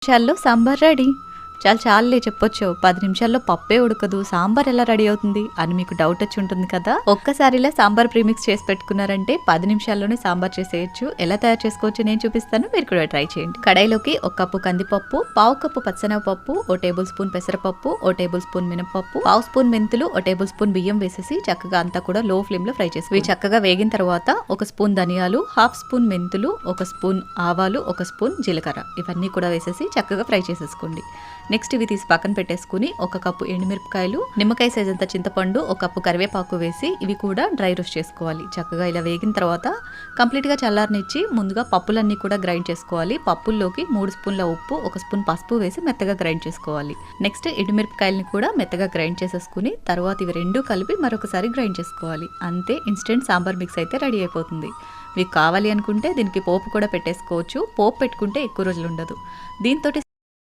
నిమిషాల్లో సాంబార్ రెడీ. చాలులే చెప్పొచ్చు, 10 నిమిషాల్లో పప్పే ఉడకదు, సాంబార్ ఎలా రెడీ అవుతుంది అని మీకు డౌట్ వచ్చి ఉంటుంది కదా. ఒక్కసారిలా సాంబార్ ప్రీమిక్స్ చేసి పెట్టుకున్నారంటే 10 నిమిషాల్లోనే సాంబార్ చేసేయచ్చు. ఎలా తయారు చేసుకోవచ్చు నేను చూపిస్తాను, మీరు కూడా ట్రై చేయండి. కడాయిలోకి 1 కప్పు కందిపప్పు, 1/2 కప్పు పచ్చనగపప్పు, 1 టేబుల్ స్పూన్ పెసరపప్పు, 1 టేబుల్ స్పూన్ మినపప్పు, 1/2 స్పూన్ మెంతులు, 1 టేబుల్ స్పూన్ బియ్యం వేసేసి చక్కగా అంతా కూడా లో ఫ్లేమ్ లో ఫ్రై చేసి ఇవి చక్కగా వేగిన తర్వాత 1 స్పూన్ ధనియాలు, 1/2 స్పూన్ మెంతులు, 1 స్పూన్ ఆవాలు, 1 స్పూన్ జీలకర్ర ఇవన్నీ కూడా వేసేసి చక్కగా ఫ్రై చేసేసుకోండి. నెక్స్ట్ ఇవి తీసి పక్కన పెట్టేసుకుని 1 కప్పు ఎండుమిరపకాయలు, నిమ్మకాయ సైజ్ అంత చింతపండు, 1 కప్పు కరివేపాకు వేసి ఇవి కూడా డ్రై రోస్ట్ చేసుకోవాలి. చక్కగా ఇలా వేగిన తర్వాత కంప్లీట్ గా చల్లారనిచ్చి ముందుగా పప్పులన్నీ కూడా గ్రైండ్ చేసుకోవాలి. పప్పుల్లోకి 3 స్పూన్ల ఉప్పు, 1 స్పూన్ పసుపు వేసి మెత్తగా గ్రైండ్ చేసుకోవాలి. నెక్స్ట్ ఎండుమిరపకాయలని కూడా మెత్తగా గ్రైండ్ చేసేసుకుని తర్వాత ఇవి రెండు కలిపి మరొకసారి గ్రైండ్ చేసుకోవాలి. అంతే, ఇన్స్టెంట్ సాంబార్ మిక్స్ అయితే రెడీ అయిపోతుంది. మీకు కావాలి అనుకుంటే దీనికి పోపు కూడా పెట్టేసుకోవచ్చు. పోపు పెట్టుకుంటే ఎక్కువ రోజులు ఉండదు. దీంతో